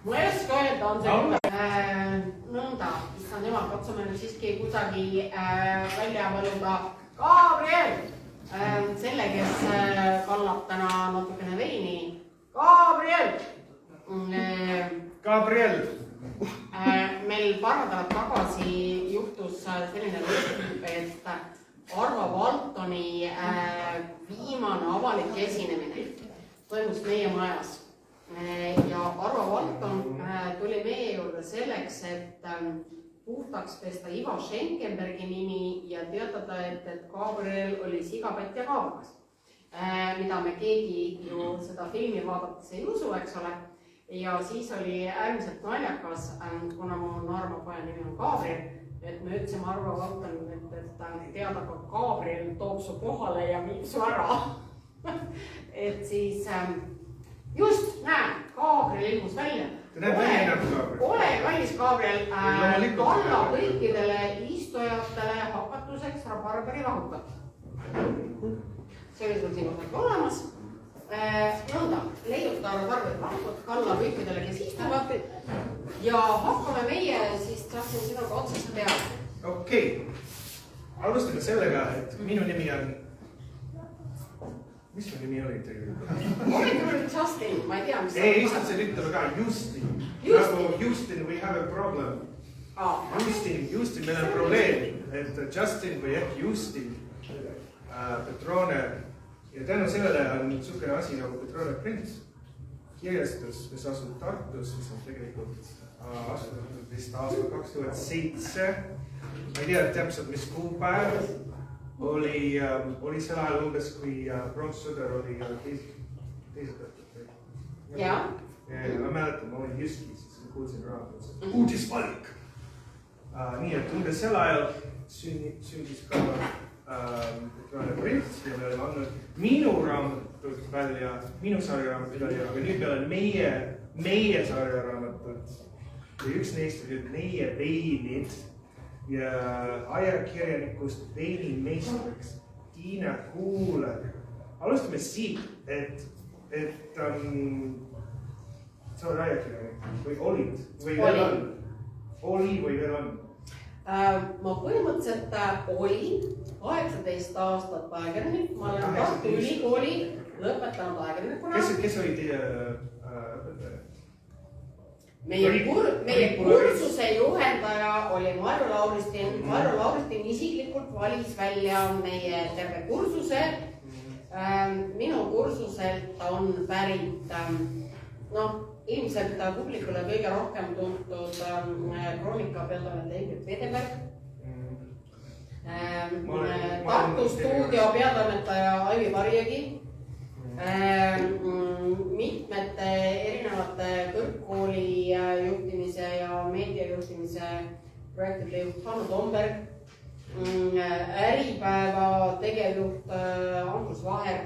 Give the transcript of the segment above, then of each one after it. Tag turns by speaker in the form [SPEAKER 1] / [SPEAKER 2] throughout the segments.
[SPEAKER 1] ma ei oska öelda, on see nõnda, issand jumal, katsume nüüd siiski kuidagi välja valuda. Gabriel, selle, kes kallab täna natukene veini. Gabriel!
[SPEAKER 2] Gabriel!
[SPEAKER 1] Meil paar nädalat tagasi juhtus selline lõpp, et Arvo Valtoni viimane avalik esinemine toimus meie majas. Ja Arvo Valton tuli meie juurde selleks, et puhtaks pesta Ivo Schenkenbergi nimi ja teatada, et Gabriel oli sigapett ja kaabukas. Mida me keegi ju seda filmi vaadates ei usu, eks ole. Ja siis oli äärmiselt naljakas, kuna mu Naarma poja nimi on Gabriel, et me ütlesime Arvo Valton, et teada ka Gabriel toob su kohale ja viib su ära. Et siis just, näe, Gabriel ilmus välja. Ole kallis Gabriel, kalla kõikidele istujatele hakatuseks rabarberi vahukat. See oli sul sinu kõik olemas. Nõnda, leiuta rabarberi vahukut, kalla kõikidele, kes istuvad. Ja hakkame meie, siis tahtsin sinuga otsast teada.
[SPEAKER 2] Okei, alustame sellega, et minu nimi on... Mis mu nimi oli tegelikult?
[SPEAKER 1] Ometi oli Justin, ma ei tea, mis
[SPEAKER 2] ei, istutsen ütleme ka Justin. Nagu Houston, we have a problem. Houston, meil on probleem. Et Justin või Houston, Petrone. Ja tänu sellele on niisugune asi nagu Petrone Print. Kirjastus, mis asub Tartus, mis on tegelikult asutud vist aastal 2007. Ma ei tea täpselt, mis kuupäev. Oli sel ajal umbes, kui pronkssõder oli teiselt.
[SPEAKER 1] Jaa.
[SPEAKER 2] Ma mäletan, ma olin Jyski, siis ma kuulsin raadios. Uudisvalik! Nii, et umbes sel ajal sündis ka Petrone Print ja me oleme andnud minu raamatut välja, minu sarjaraamatut välja, aga nüüd meil on meie sarjaraamatut. Ja üks neist oli meie veinid ja ajakirjanikust veinimeistriks Tiina Kuuler. Alustame siit, et sa oled ajakirjanik või olid või veel on? Oli või veel on?
[SPEAKER 1] Ma põhimõtteliselt olin 18 aastat ajakirjanik. Ma olen Tartu Ülikooli lõpetanud ajakirjanikuna.
[SPEAKER 2] Kes oli teie õpetaja?
[SPEAKER 1] Meie kursuse juhendaja oli Marju Lauristin. Marju Lauristin isiklikult valis välja meie terve kursuse. Minu kursuselt on pärit, ilmselt publikule kõige rohkem tuntud kroonika peatoimetaja Ingrid Pedeberg. Tartu stuudio peatoimetaja Aivi Varjegi. Mitmete erinevate kõrgkooli juhtimise ja meediajuhtimise projektide juht Hanno Tomberg, Äripäeva tegevjuht Andrus Vaher,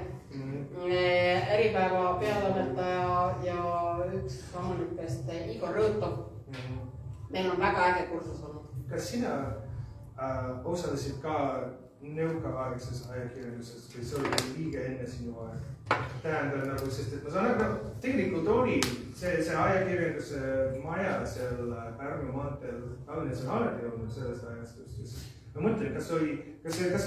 [SPEAKER 1] Äripäeva peatoimetaja ja üks samanükest Igor Rõõtov. Meil on väga äge kursus olnud.
[SPEAKER 2] Kas sina osalesid ka nõukaaegses ajakirjanduses või see oli liiga enne sinu aeg? Tähendab nagu, sest et ma saan aru, tegelikult oli see ajakirjanduse maja seal Pärnu maanteel Tallinnas on alati olnud sellest ajastust. Ma mõtlen, kas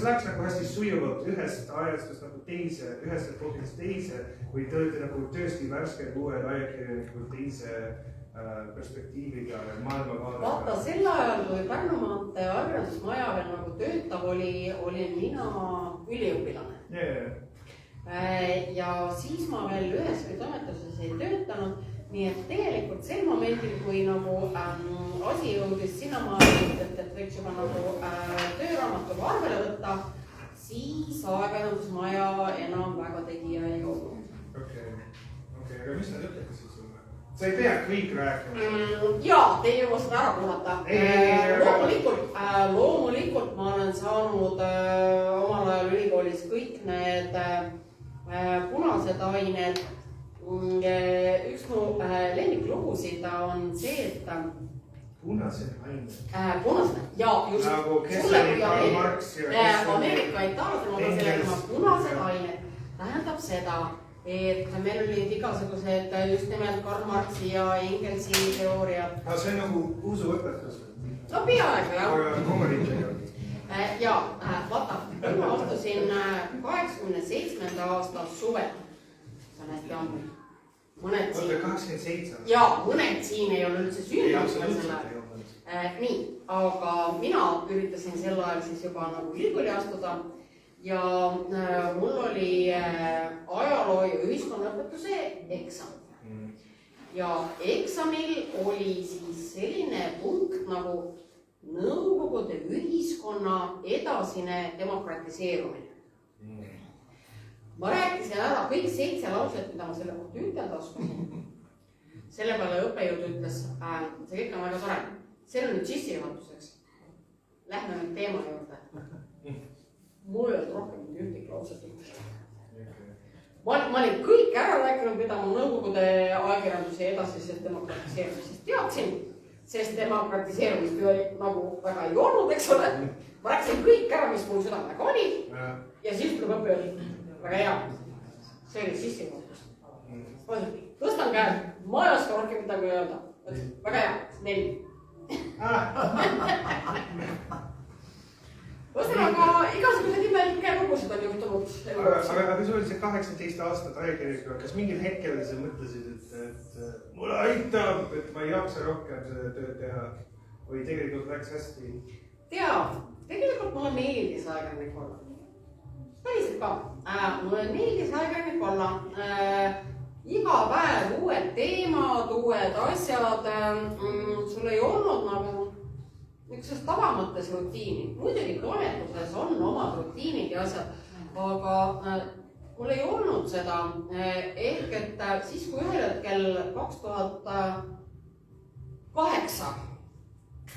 [SPEAKER 2] läks nagu hästi sujuvalt ühest ajastust nagu teise, ühest epohist teise või te olete nagu tõesti värsked uued ajakirjanikud teise perspektiiviga ja maailmavaadega?
[SPEAKER 1] Vaata, sel ajal, kui Pärnu maantee ajakirjandusmaja veel nagu töötav olin mina üliõpilane. Ja siis ma veel ühes või toimetuses ei töötanud, nii et tegelikult sel momendil, kui nagu asi jõudis sinnamaal, et võiks juba nagu tööraamatuga arvele võtta, siis ajakirjandusmaja enam väga tegija ei olnud. Okei,
[SPEAKER 2] aga mis nad ütlevad siis sulle? Sa ei pea kõik rääkima.
[SPEAKER 1] Jaa, te ei jõua seda ära kuulata. Loomulikult ma olen saanud omal ajal ülikoolis kõik need punased ained. Üks mu lemmiklugusid on see, et
[SPEAKER 2] punased ained?
[SPEAKER 1] Punased, jaa, just.
[SPEAKER 2] Nagu kes oli Karl Marx ja kes oli...
[SPEAKER 1] Ameerika itaallasel ma sellega punased ained tähendab seda, et meil olid igasugused just nimelt Karl Marxi ja Engelsi teooriad.
[SPEAKER 2] See on nagu usuõpetus?
[SPEAKER 1] No peaaegu, jah.
[SPEAKER 2] Aga kommariitega?
[SPEAKER 1] Ja, vaata, ma astusin 87. aasta suvel. See on hästi ammu. Mõned siin...
[SPEAKER 2] 87.
[SPEAKER 1] Jaa, mõned siin ei ole üldse
[SPEAKER 2] Ei, absoluutselt ei olnud.
[SPEAKER 1] Nii, aga mina üritasin sel ajal siis juba nagu ülikooli astuda ja mul oli ajaloo ja ühiskonnaõpetuse eksam. Ja eksamil oli siis selline punkt nagu Nõukogude ühiskonna edasine demokratiseerumine. Ma rääkisin ära kõik 7 lauset, mida ma selle kohta ütelda oskasin. Selle peale õppejõud ütles, see kõik on väga tore. See on nüüd sissejuhatuseks. Lähme nüüd teema juurde. Mul ei olnud rohkem ühtegi lauset ütelda. Ma olin kõik ära rääkinud, mida ma Nõukogude ajakirjanduse edasisest demokratiseerumisest teadsin. Sest demokratiseerumist nagu väga ei olnud, eks ole. Ma rääkisin kõik ära, mis mul südamega oli. Ja siis tuleb õppejõud. Väga hea. See oli sissejuhatus. Tõstan käed. Ma ei oska rohkem midagi öelda. Väga hea. 4. Ühesõnaga, igasugused imelikke lugusid on juhtunud.
[SPEAKER 2] Aga kui sul oli see 18 aastat ajakirjanikuna, kas mingil hetkel sa mõtlesid, et mulle aitab, et ma ei jaksa rohkem seda tööd teha või tegelikult läks hästi?
[SPEAKER 1] Tegelikult mulle meeldis ajakirjanik olla. Päriselt ka. Mulle meeldis ajakirjanik olla. Iga päev uued teemad, uued asjad. Sul ei olnud nagu üks tavamõttes rutiini. Muidugi toimetuses on omad rutiinid ja asjad, aga mul ei olnud seda. Ehk et siis, kui ühel hetkel 2008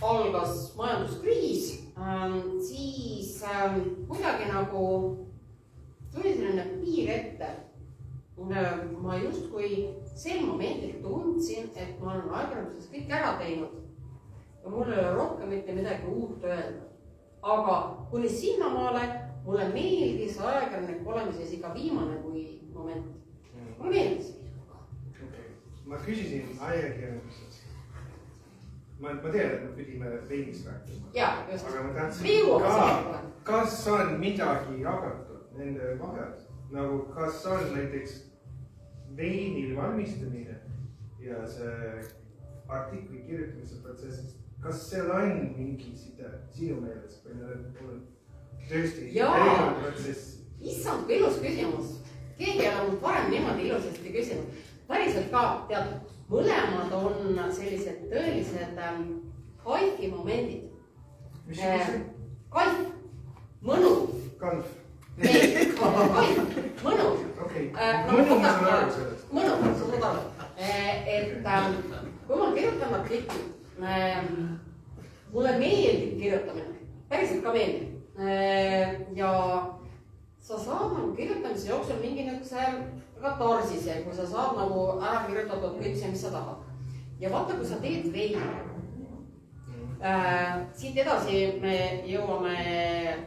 [SPEAKER 1] algas majanduskriis, siis kuidagi nagu tuli selline piir ette. Ma justkui sel momendil tundsin, et ma olen ajakirjanduses kõik ära teinud. Ja mul ei ole rohkem mitte midagi uut öelda. Aga kuni sinnamaale mulle meeldis ajakirjanik olemises iga viimane kui moment. Mulle meeldis.
[SPEAKER 2] Ma küsisin ajakirjanduses. Ma tean, et me pidime veinist rääkima.
[SPEAKER 1] Jaa, just.
[SPEAKER 2] Aga ma tahtsin kas on midagi jagatud nende vahel? Nagu kas on näiteks veinil valmistamine ja see artikli kirjutamise protsessist? Kas seal on mingi side sinu meelest või need on tõesti erinevad protsessi?
[SPEAKER 1] Issand, kui ilus küsimus. Keegi ei ole mul varem niimoodi ilusasti küsinud. Päriselt ka, tead, mõlemad on sellised tõelised kaifi momendid.
[SPEAKER 2] Mis see?
[SPEAKER 1] Kaif, mõnu.
[SPEAKER 2] Kalf.
[SPEAKER 1] Kaif, mõnu.
[SPEAKER 2] Okei, mõnu ma saan aru sellest.
[SPEAKER 1] Mõnu, sa saad aru. Et kui ma kirjutan artikli, mulle meeldib kirjutamine, päriselt ka meeldib. Ja sa saad nagu kirjutamise jooksul mingi katarsise, kui sa saad nagu ära kirjutatud kõik see, mis sa tahad. Ja vaata, kui sa teed veini. Siit edasi me jõuame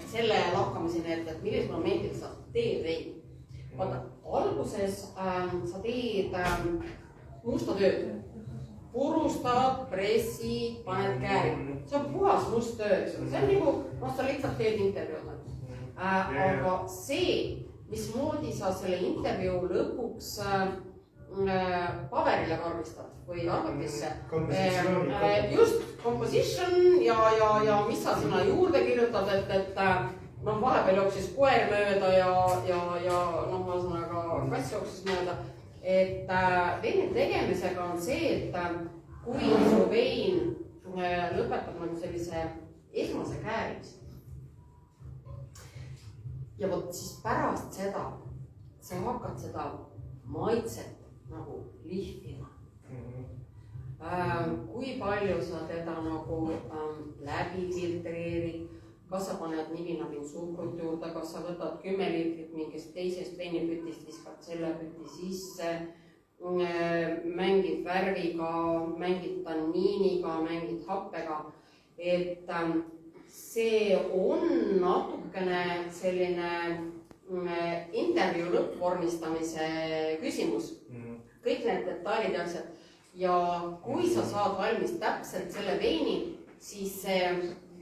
[SPEAKER 1] selle lahkamiseni, et millisel momendil sa teed veini. Vaata, alguses sa teed musta tööd. Purustad, pressid, paned kääri. See on puhas must töö. See on nagu, sa lihtsalt teed intervjuud. Aga see, mismoodi sa selle intervjuu lõpuks paberile vormistad või arvutisse. Just, composition ja mis sa sinna juurde kirjutad, et vahepeal jooksis koer mööda ja kass jooksis mööda. Et veini tegemisega on see, et kui su vein lõpetab nagu sellise esmase käärimise. Ja võt siis pärast seda sa hakkad seda maitset nagu lihvima. Kui palju sa teda nagu läbi filtreerid, kas sa paned nibinabin suhkrut juurde, kas sa võtad 10 liitrit mingist teisest veinipütist, viskad selle püti sisse, mängid värviga, mängid tanniiniga, mängid happega. Et see on natukene selline intervjuu lõppvormistamise küsimus. Kõik need detailid ja asjad. Ja kui sa saad valmis täpselt selle veini, siis see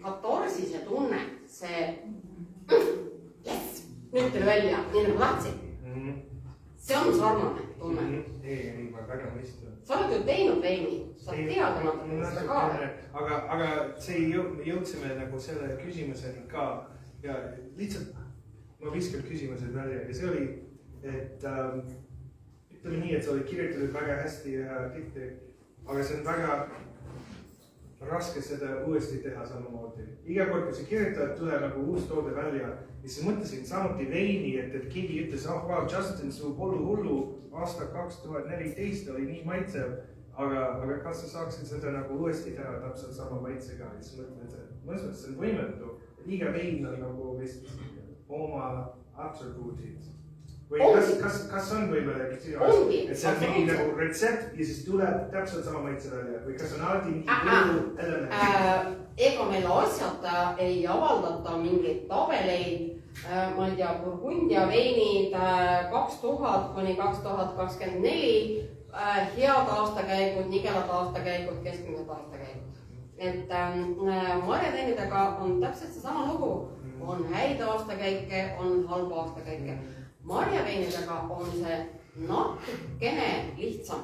[SPEAKER 1] katorsise tunne, see yes, nüüd tuli välja, nii nagu tahtsin. See on sarnane tunne.
[SPEAKER 2] Ei, ma väga mõistan.
[SPEAKER 1] Sa oled ju teinud veini, sa tead natuke seda ka.
[SPEAKER 2] Aga see jõudsime nagu selle küsimuseni ka ja lihtsalt ma viskan küsimused välja ja see oli, et ütleme nii, et sa olid kirjutatud väga hästi ja tihti, aga see on väga raske seda uuesti teha samamoodi. Iga kord, kui sa kirjutad, tuleb nagu uus toode välja ja siis mõtlesin samuti veini, et keegi ütles, wow, Justin, su hullu aasta 2014 oli nii maitsev, aga kas sa saaksid seda nagu uuesti teha täpselt sama maitsega? Ja siis mõtlen, et see on võimetu. Iga vein on nagu vist oma attribuutid. Või kas on võib-olla, et see on mingi nagu retsept ja siis tuleb täpselt sama maitse välja? Või kas on alati mingi hullu element?
[SPEAKER 1] Ega meil asjata ei avaldata mingeid tabeleid. Ma ei tea, Burgundia veinid 2000 kuni 2024, head aastakäigud, nigelad aastakäigud, keskmised aastakäigud. Et marjaveinidega on täpselt see sama lugu. On häid aastakäike, on halba aastakäike. Marjaveinidega on see natukene lihtsam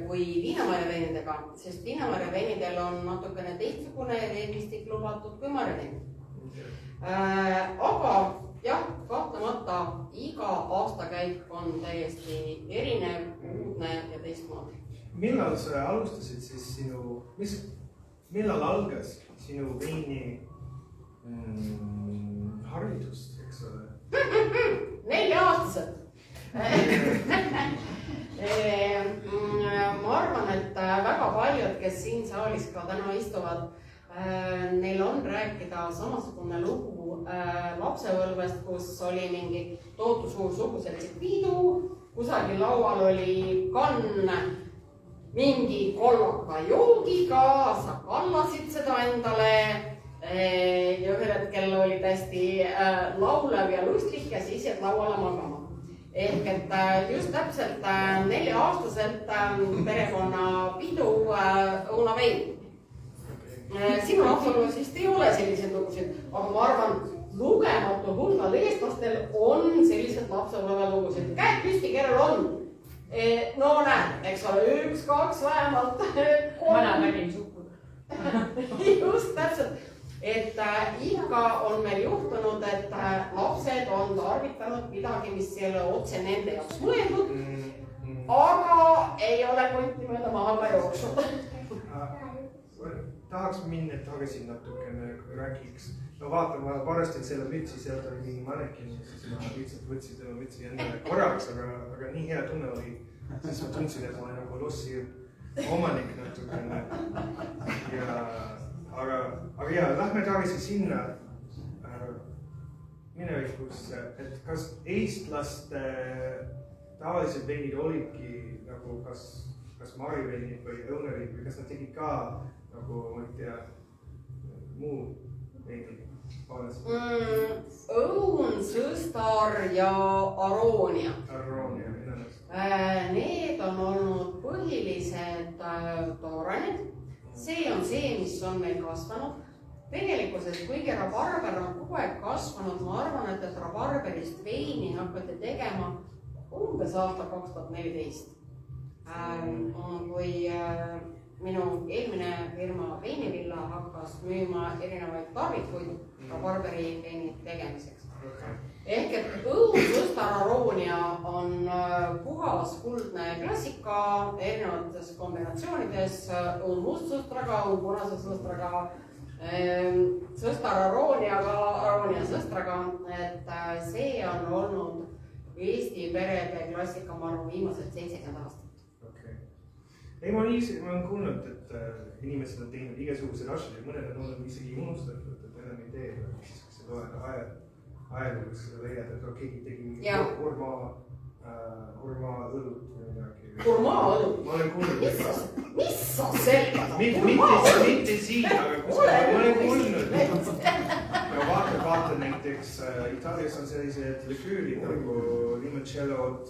[SPEAKER 1] kui viinamarjaveinidega, sest viinamarjaveinidel on natukene teistsugune reeglistik lubatud kui marjaveinid. Aga jah, kahtlemata iga aastakäik on täiesti erinev, uudne ja teistmoodi.
[SPEAKER 2] Millal sa alustasid siis millal algas sinu veini haridust, eks ole?
[SPEAKER 1] 4-aastaselt. Ma arvan, et väga paljud, kes siin saalis ka täna istuvad, neil on rääkida samasugune lugu lapsepõlvest, kus oli mingi tohutu suur suguseltsid pidu, kusagil laual oli kann mingi kollaka joogiga, sa kallasid seda endale ja ühel hetkel oli täiesti laulev ja lustlik ja siis jäid lauale magama. Ehk et just täpselt 4-aastaselt perekonna pidu õunavein. Sinu lapsepõlves vist ei ole selliseid lugusid, aga ma arvan, lugematu hulgal eestlastel on sellised lapsepõlve lugusid. Käed püsti, kellel on? No näed, eks ole, 1, 2 vähemalt.
[SPEAKER 3] Mõna nägin suhkud.
[SPEAKER 1] Just täpselt. Et ikka on meil juhtunud, et lapsed on tarvitanud midagi, mis ei ole otse nende jaoks mõeldud, aga ei ole konti mööda maha jooksul.
[SPEAKER 2] Tahaks minna tagasi natukene räägiks. No vaata, ma varastasin selle mütsi, sealt oli mingi manekin, siis ma lihtsalt võtsin tema mütsi endale korraks, aga nii hea tunne oli, siis ma tundsin, et ma olen nagu lossi omanik natukene. Aga jaa, lähme tagasi sinna minevikusse, et kas eestlaste tavalised veinid olidki nagu kas mariveinid või õuneveinid või kas nad tegid ka nagu, ma ei tea, muu veinid?
[SPEAKER 1] Õun, sõstar ja aroonia.
[SPEAKER 2] Aroonia, mida nõust?
[SPEAKER 1] Need on olnud põhilised tooranid. See on see, mis on meil kasvanud. Tegelikkuses, kuigi rabarber on kogu aeg kasvanud, ma arvan, et rabarberist veini hakati tegema umbes aasta 2014. Kui minu eelmine firma Veinivilla hakkas müüma erinevaid tarvikuid rabarberi veini tegemiseks. Ehk et õun, sõstar, aroonia on puhas kuldne klassika erinevates kombinatsioonides, õun mustsõstraga, õun punase sõstraga, sõstar arooniaga, aroonia sõstraga, et see on olnud Eesti perede klassika, ma arvan, viimased 70 aastat.
[SPEAKER 2] Ei, ma olen kuulnud, et inimesed on teinud igasuguseid asju ja mõned on olnud isegi unustatud, et enam ei tee, siis kui see loed ajalooks seda leiad, et keegi tegi hurmaa õlut või midagi.
[SPEAKER 1] Hurmaa õlut?
[SPEAKER 2] Ma olen kuulnud.
[SPEAKER 1] Mis sa selgad?
[SPEAKER 2] Mitte siin, aga kus ma olen kuulnud. Ja vaata, vaatan näiteks Itaalias on sellised liküürid nagu limoncello'd.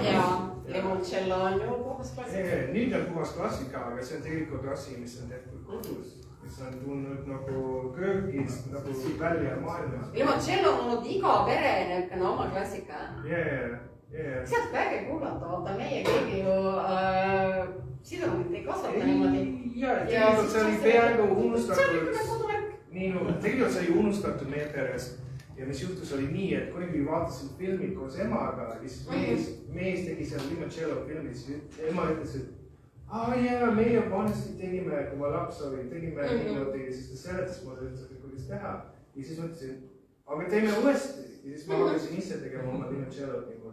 [SPEAKER 1] Ja limoncello on ju puhas klassika.
[SPEAKER 2] Nüüd on puhas klassika, aga see on tegelikult asi, mis on tehtud kodus. Mis on tulnud nagu köögist nagu välja maailmas.
[SPEAKER 1] Limoncello on olnud iga pere näitena oma klassika. Sealt äge kuulata, vaata meie keegi ju sidrumit ei kasvata niimoodi.
[SPEAKER 2] Tegelikult see oli peaaegu unustatud. Tegelikult see oli unustatud meie peres. Ja mis juhtus oli nii, et kunagi vaatasin filmid koos emaga ja siis mees tegi seal limoncello filmi, siis ema ütles, et meie vanasti tegime, kui ma laps olin, tegime niimoodi ja siis ta seletas mulle, kuidas teha. Ja siis mõtlesin, aga teeme uuesti ja siis ma hakkasin ise tegema oma limoncello't niimoodi.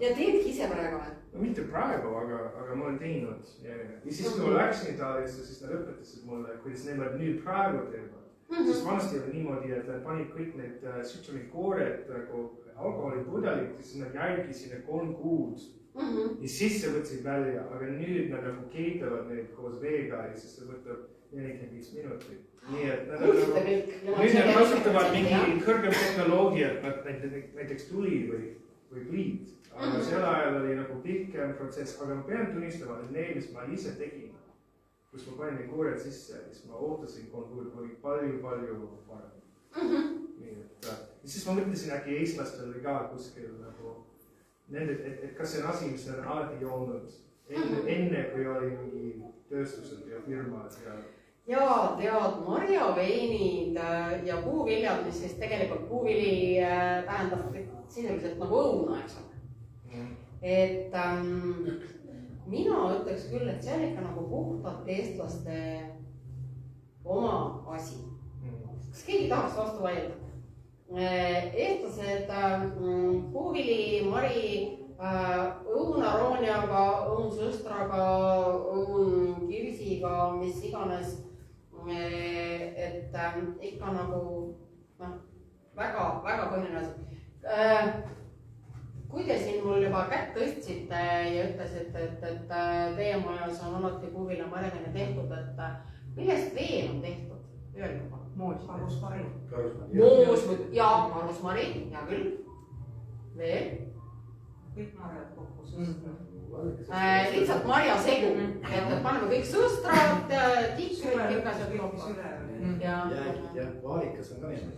[SPEAKER 1] Ja teedki ise praegu või?
[SPEAKER 2] No mitte praegu, aga ma olen teinud. Ja siis kui ma läksin Itaaliasse, siis nad õpetasid mulle, kuidas nemad nüüd praegu teevad. Sest vanasti oli niimoodi, et nad panid kõik need sütramikoored nagu alkoholipudelit ja siis nad jäidki sinna 3 kuud. Ja siis see võtsid välja, aga nüüd nad nagu keetavad neid koos veega ja siis see võtab 45 minutit. Nii et nüüd nad kasutavad mingi kõrgem tehnoloogiat, näiteks tuli või pliit. Aga sel ajal oli nagu pikem protsess, aga ma pean tunnistama, et need, mis ma ise tegin, kus ma panin need koored sisse, siis ma ootasin 3 kuud, oli palju parem. Ja siis ma mõtlesin äkki eestlastel oli ka kuskil nagu et kas see on asi, mis on alati olnud enne kui oli mingi tööstused ja firmad
[SPEAKER 1] ja tead, marjaveinid ja puuviljad, mis siis tegelikult puuvili tähendab sisuliselt nagu õuna, eks ole. Et mina ütleks küll, et see on ikka nagu puhtalt eestlaste oma asi. Kas keegi tahaks vastu vaielda? Eestlased puuvili, mari, õunarooniaga, õunsõstraga, õunkirsiga, mis iganes. Et ikka nagu väga põhiline asi. Kui te siin mul juba kätt tõstsite ja ütlesite, et teie majas on alati puuvili marjavene tehtud, et millest veel on tehtud? Öelge juba.
[SPEAKER 3] Karusmari.
[SPEAKER 1] Ja karusmari, hea küll. Veel?
[SPEAKER 3] Kõik marjad kokku sõstra.
[SPEAKER 1] Lihtsalt marja segu. Et paneme kõik sõstrad, tikrid, pikased kokku.
[SPEAKER 4] Ja vaarikas on ka nii.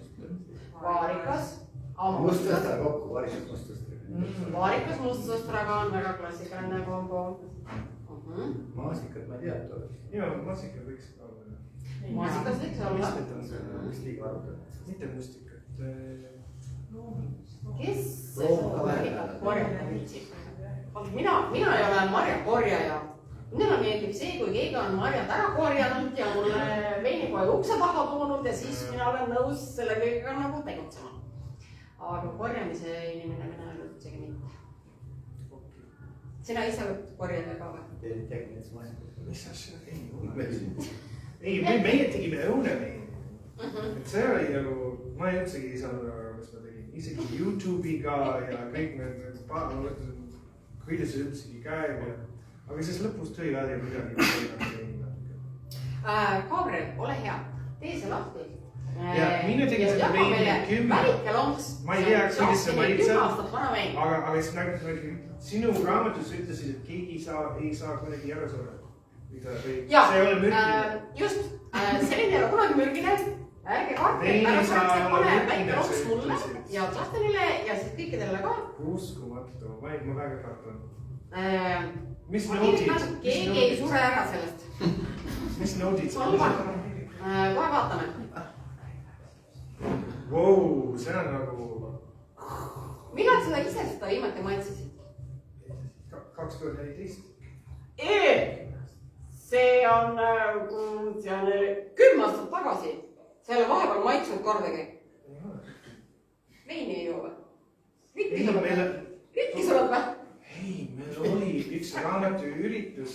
[SPEAKER 1] Vaarikas.
[SPEAKER 4] Mustsõstra kokku, vaarikas mustsõstra.
[SPEAKER 1] Vaarikas mustsõstraga on väga klassikaline kombo.
[SPEAKER 4] Maasikad ma ei tea, et oleks.
[SPEAKER 2] Jaa, maasikad võiks ka olla.
[SPEAKER 1] Maasikas võiks olla.
[SPEAKER 4] Mis liiga arvutada?
[SPEAKER 2] Mitte mustikat.
[SPEAKER 1] Kes seda korjata viitsib? Mina ei ole marjakorjaja. Minule meeldib see, kui keegi on marjad ära korjanud ja mulle veinikoja ukse taha toonud ja siis mina olen nõus selle kõigega nagu tegutsema. Aga korjamise inimene mina ei ole üldse mitte. Sina ise korjad ka või?
[SPEAKER 4] Teil tegi need maasikad.
[SPEAKER 2] Mis asja? Ei, meie tegime õunemeini. Et see oli nagu, ma ei üldsegi ei saanud aru, mis ma tegin. Isegi YouTube'iga ja kõik need kuidas see üldsegi käib. Aga siis lõpus tõi välja midagi.
[SPEAKER 1] Gabriel, ole hea. Tee see lahti.
[SPEAKER 2] Ja mina tegin seda veini 10.
[SPEAKER 1] Värike lonks.
[SPEAKER 2] Ma ei tea, kuidas see maitseb.
[SPEAKER 1] 10 aastat vana vein.
[SPEAKER 2] Aga siis nagu sinu raamatus ütlesid, et keegi ei saa kunagi ära surra.
[SPEAKER 1] Ja, just. Selline ei ole kunagi mürgine. Ärge kartke, pärast see pane väike lonks mulle ja Justinile ja siis kõikidele ka.
[SPEAKER 2] Uskumatu. Ma väga kartan.
[SPEAKER 1] Mis noodid? Keegi ei sure ära sellest.
[SPEAKER 2] Mis noodid?
[SPEAKER 1] Kohe vaatame.
[SPEAKER 2] Wow, see on nagu...
[SPEAKER 1] Millal seda ise seda viimati maitsesid?
[SPEAKER 2] 2014.
[SPEAKER 1] See on 10 aastat tagasi. Selle vahepeal maitsnud kordagi. Veini ei joo või? Rikkis oled või?
[SPEAKER 2] Ei, meil oli üks raamatuüritus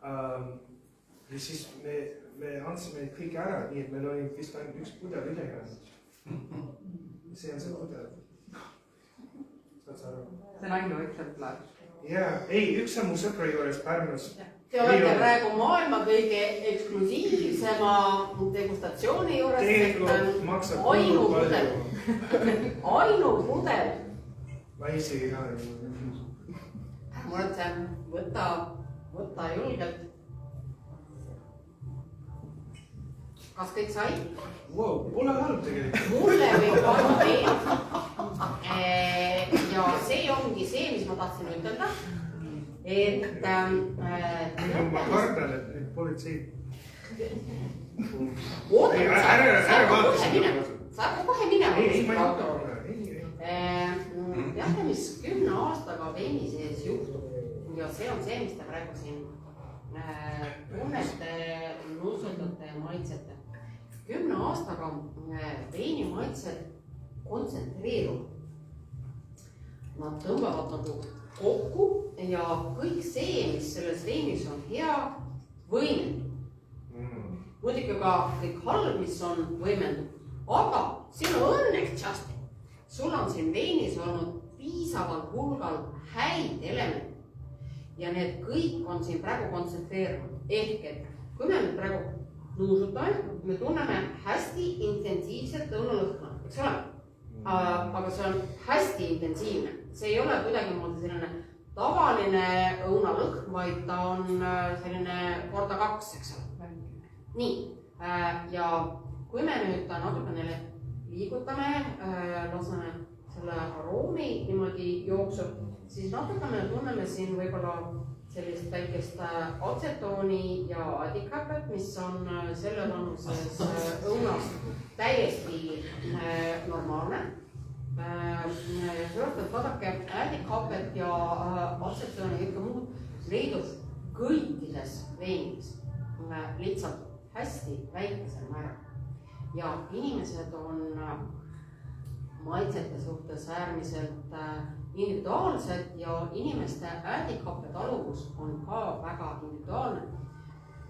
[SPEAKER 2] ja siis me andsime kõik ära, nii et meil oli vist ainult üks pudel ülejäänud. See on see pudel. Saad sa aru?
[SPEAKER 3] See on ainuüksemplar.
[SPEAKER 2] jaa, ei, üks on mu sõbra juures Pärnus.
[SPEAKER 1] Te olete praegu maailma kõige eksklusiivsema degustatsiooni juures.
[SPEAKER 2] Tegelikult maksab
[SPEAKER 1] ainupudel.
[SPEAKER 2] Ma isegi ka ei
[SPEAKER 1] mõtlen, võta julgelt. Kas kõik sai?
[SPEAKER 2] Wow, pole halb tegelikult.
[SPEAKER 1] Mulle võib panna veel. Ja see ongi see, mis ma tahtsin ütelda. Et
[SPEAKER 2] ma kardan, et need politseid.
[SPEAKER 1] Ära vaata seda. Sa hakkad kohe minema.
[SPEAKER 2] Ei, ma ei
[SPEAKER 1] hakka. Teate, mis 10 aastaga veini sees juhtub ja see on see, mis te praegu siin tunnete, nuusutate ja maitsete. 10 aastaga veini maitsed kontsentreeruvad. Nad tõmbavad nagu kokku ja kõik see, mis selles veinis on hea, võimendub. Muidugi ka kõik halb, mis on võimendub. Aga sinu õnneks, Justin, sul on siin veinis olnud piisaval hulgal häid elemente. Ja need kõik on siin praegu kontsentreerunud. Ehk et kui me nüüd praegu nuusutame, me tunneme hästi intensiivset õunalõhna, eks ole? Aga see on hästi intensiivne. See ei ole kuidagi moodi selline tavaline õunalõhn, vaid ta on selline korda 2, eks ole. Nii, ja kui me nüüd natukene liigutame, laseme selle aroomi niimoodi jooksu, siis natukene tunneme siin võib-olla sellist väikest atsetooni ja adikapet, mis on selle vanuses õunas täiesti normaalne. Sellepärast, et vaadake, adikapet ja atsetooni ja ikka muud leidub kõikides veinides lihtsalt hästi väikesel määral. Ja inimesed on maitsete suhtes äärmiselt individuaalsed ja inimeste ädikappe taluvus on ka väga individuaalne.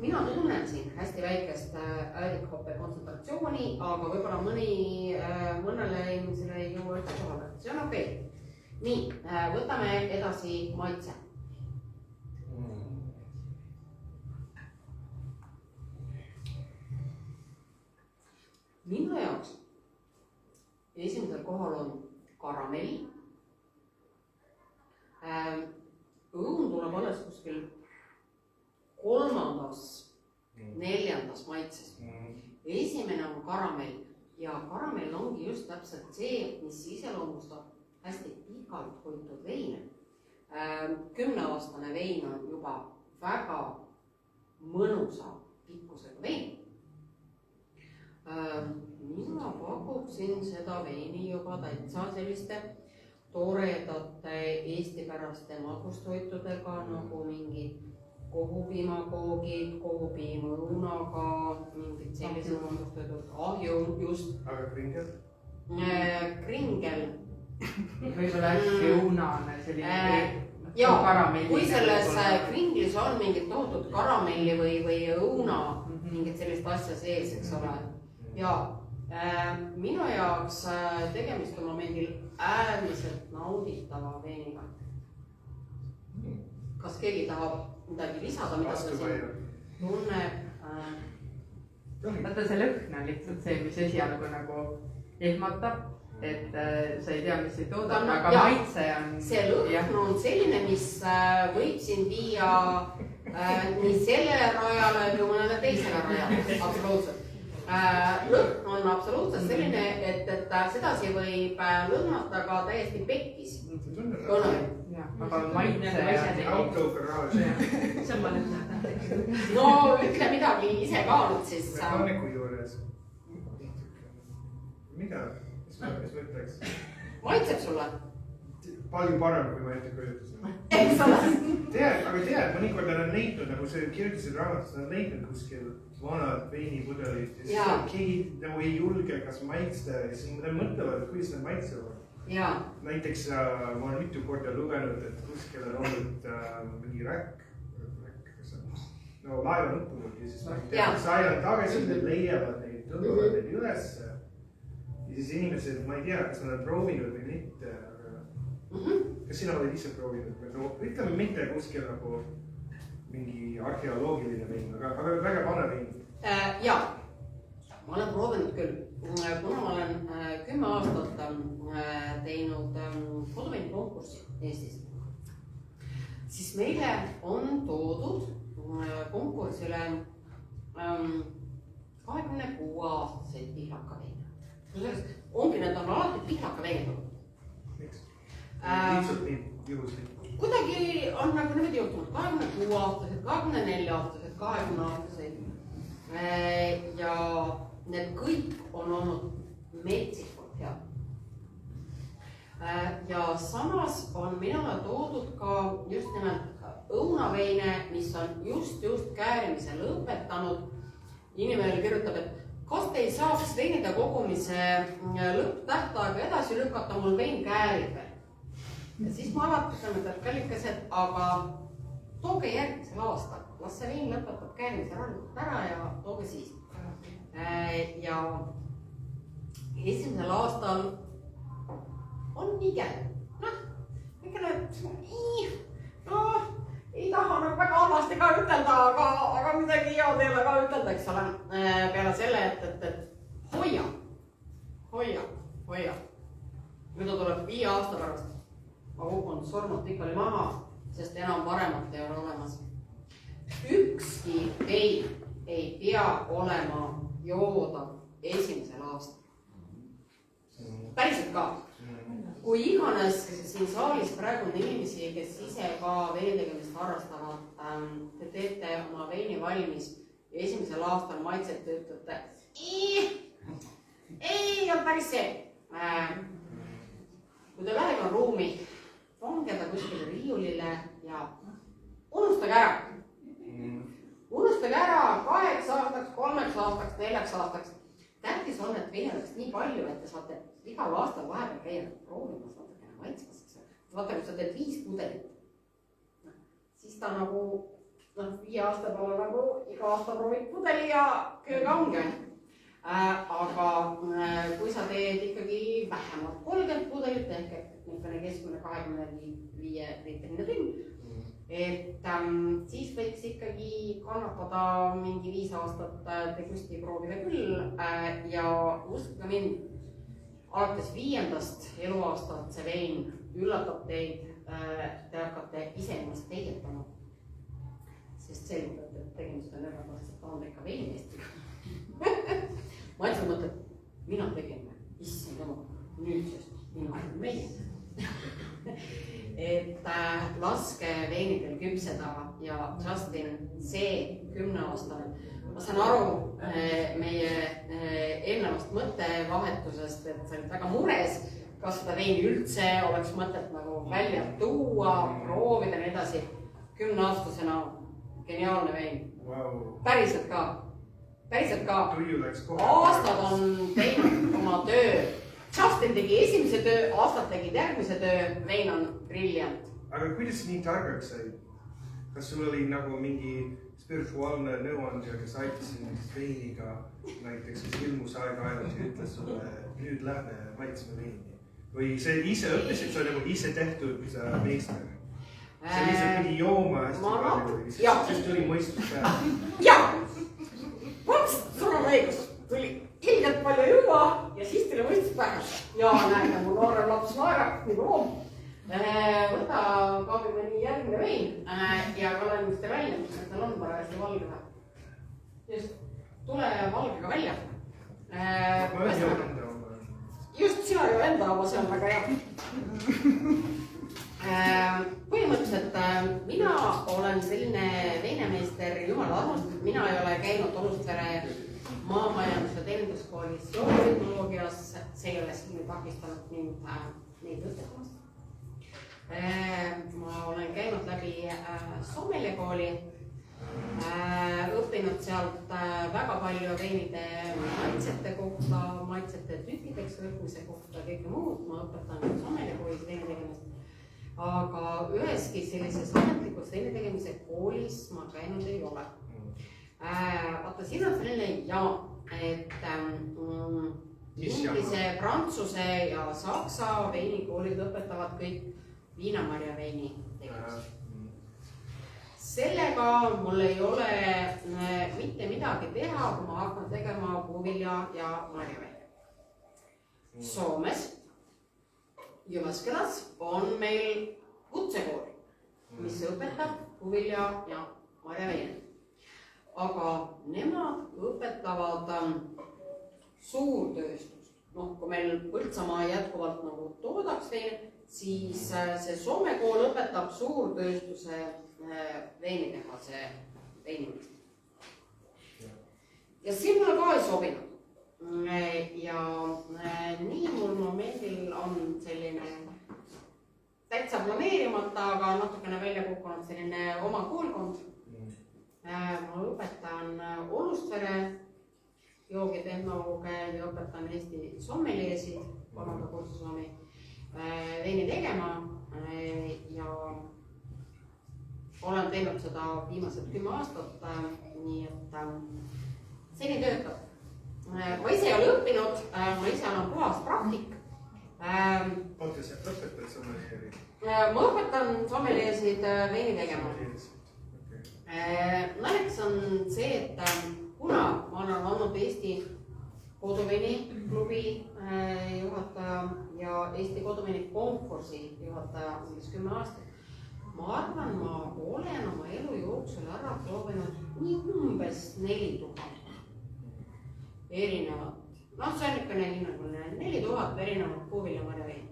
[SPEAKER 1] Mina tunnen siin hästi väikest ädikappe kontsentratsiooni, aga võib-olla mõnele inimesele ei jõua üldse kohale. See on okei. Nii, võtame edasi maitse. Minu jaoks esimesel kohal on karamell. Õun tuleb alles kuskil 3., 4. maitses. Esimene on karamell ja karamell ongi just täpselt see, mis iseloomustab hästi pikalt hoitud veine. 10-aastane vein on juba väga mõnusa pikkusega vein. Mina pakuksin seda veini juba täitsa selliste toredate eestipäraste magustoitudega nagu mingid kohupiimakoogid, kohupiimõunaga, mingid sellised magustoitud, ahju just.
[SPEAKER 2] Aga kringel?
[SPEAKER 1] Kringel.
[SPEAKER 3] Võib-olla hästi õunane selline
[SPEAKER 1] karamelli. Kui selles kringlis on mingit tohutut karamelli või õuna, mingit sellist asja sees, eks ole. Ja minu jaoks tegemist on momendil äärmiselt nauditava veiniga. Kas keegi tahab midagi lisada, mida sa siin tunneb?
[SPEAKER 3] Vaata, see lõhn on lihtsalt see, mis esialgu nagu ehmatab, et sa ei tea, mis ei toodab, aga maitse on... See
[SPEAKER 1] lõhn on selline, mis võib siin viia nii sellele rajale või mõnele teisele rajale, absoluutselt. Lõhn on absoluutselt selline, et sedasi võib lõhnata ka täiesti pekkis.
[SPEAKER 3] Aga maitse
[SPEAKER 2] autogaraaž.
[SPEAKER 1] No ütle midagi ise kaalud siis.
[SPEAKER 2] Mekaniku juures. Mida? Mis ma ütleks?
[SPEAKER 1] Maitseb sulle?
[SPEAKER 2] Palju parem, kui ma ette kujutasin.
[SPEAKER 1] Eks ole?
[SPEAKER 2] Aga mõnikord olen leidnud, nagu see kirjutasid raamatus, olen leidnud kuskil vanad veinipudelid ja siis keegi nagu ei julge kas maitsta ja siis nad mõtlevad, kuidas nad maitsevad. Näiteks ma olen mitu korda lugenud, et kuskil on olnud mingi räkk, no laeva nuppunud ja siis sajad tagasi nad leiavad neid, tõmbavad neid ülesse. Ja siis inimesed, ma ei tea, kas nad on proovinud või mitte, aga Kas sina oled ise proovinud? No, ütleme mitte kuskil nagu mingi arheoloogiline vein, aga väga vana vein.
[SPEAKER 1] Jaa, ma olen proovinud küll. Kuna ma olen 10 aastat teinud koduveini konkurssi Eestis, siis meile on toodud konkursile 26-aastaseid pihlakaveine. Ongi, need on alati pihlakaveine.
[SPEAKER 2] Miks? Lihtsalt nii juhuslik.
[SPEAKER 1] Kuidagi on nagu niimoodi juhtunud 26-aastased, 24-aastased, 20-aastased. Ja need kõik on olnud metsikult head. Ja samas on minule toodud ka just nimelt õunaveine, mis on just käärimise lõpetanud. Inimene kirjutab, et kas te ei saaks veinide kogumise lõpptähtaega edasi lükata, mul vein käärib veel. Ja siis ma alati ütlen, et kallikesed, aga tooge järgmisel aastal. Las see vein lõpetab käärimise ära ja tooge siis. Ja esimesel aastal on nigel. Ei taha nagu väga halvasti ka ütelda, aga midagi hea teile ka ütelda, eks ole. Peale selle, et hoia. Nüüd tuleb 5 aasta pärast. Ma kukun surnud pikali maha, sest enam paremat ei ole olemas. Ükski vein ei pea olema jooda esimesel aastal. Päriselt ka. Kui iganes siin saalis praegu on inimesi, kes ise ka veinitegemist harrastavad, te teete oma veini valmis ja esimesel aastal maitset ütlete, ei on päris see. Kui te lähege on ruumi, pange ta kuskile riiulile ja unustage ära. Unustage ära 2 aastaks, 3 aastaks, 4 aastaks. Tähtis on, et veini oleks nii palju, et te saate igal aastal vahepeal käia proovimas natukene maitsmas. Vaata, kui sa teed 5 pudelit, siis ta nagu 5 aasta peale nagu iga aasta proovid pudeli ja kööga ongi. Aga kui sa teed ikkagi vähemalt 30 pudelit, ehk keskmine 25 liitrine tünn, et siis võiks ikkagi kannatada mingi 5 aastat degusti proovida küll ja uskuge mind, alates 5. eluaastalt see vein üllatab teid, te hakkate ise ennast peegetama, sest selgub, et tegemist on erakordselt andeka veinimeestiga. Ma ütlen mõtlen, mina tegin, issand jumal, nüüdsest mina olen meie. Et laske veinidel küpseda ja Justin, see 10-aastane, ma saan aru meie eelnevast mõttevahetusest, et sa olid väga mures, kas seda veini üldse oleks mõtet nagu välja tuua, proovida ja nii edasi. 10-aastasena geniaalne vein. Päriselt ka. Aastad on teinud oma töö. Justin tegi esimese töö, aastad tegid järgmise töö, vein on brilliant.
[SPEAKER 2] Aga kuidas nii targaks sai? Kas sul oli nagu mingi spirituaalne nõuandja, kes aitas näiteks veiniga, näiteks kes ilmus aeg-ajalt ja ütles sulle, nüüd lähme maitsme veini? Või see ise õppisid, see nagu ise tehtud meister? See lihtsalt pidi jooma hästi palju, sest tuli mõistus peale.
[SPEAKER 1] Jaa! Sul on õigus, tuli ilgelt palju juua ja siis tuli mõistus pähe. Ja näed, mu noore laps naerab, nagu loom. Võta kaabi mõni järgmine vein ja olen just välja, mis seal on parajasti valgega. Just, tule valgega välja. Just, sina ju enda oma, see on väga hea. Põhimõtteliselt mina olen selline veinemeister jumala armust. Mina ei ole käinud Olustvere maamajandus- ja teeninduskoolis joogitehnoloogias. See ei ole siin takistanud mind neid õpetamast. Ma olen käinud läbi sommeljekooli, õppinud sealt väga palju veinide maitsete kohta, maitsete tükkideks võtmise kohta, kõike muud. Ma õpetan sommeljekoolis veini tegemist. Aga üheski sellises ametlikus veini tegemise koolis ma käinud ei ole. Vaata, siin on selline jama, et Inglise, prantsuse ja saksa veinikoolid õpetavad kõik viinamarja veini tegemist. Sellega mul ei ole mitte midagi teha, kui ma hakkan tegema puuvilja ja marjaveini. Soomes Jyväskyläs on meil kutsekool, mis õpetab puuvilja ja marjaveini. Aga nemad õpetavad suurtööstust. Kui meil Põltsamaa jätkuvalt nagu toodaks veini, siis see Soome kool õpetab suurtööstuse veinitehase veinimist. Ja siin mulle ka ei sobinud. Ja nii mul momendil on selline täitsa planeerimata, aga natukene välja kukkunud selline oma koolkond. Ma õpetan Olustvere joogitehnolooge ja õpetan Eesti sommeliesid, 3. kursusomi veini tegema ja olen teinud seda viimased 10 aastat, nii et seni töötab. Ma ise ei ole õppinud, ma ise olen puhas praktik.
[SPEAKER 2] Oota, sa õpetad sommeliesid?
[SPEAKER 1] Ma õpetan sommeliesid veini tegema. Naljakas on see, et kuna ma olen olnud Eesti koduveini klubi juhataja ja Eesti koduveini konkursi juhataja umbes 10 aastat, ma arvan, ma olen oma elu jooksul ära proovinud nii umbes 4000 erinevat. See on ikka 4000 erinevat puuvilja marjaveini.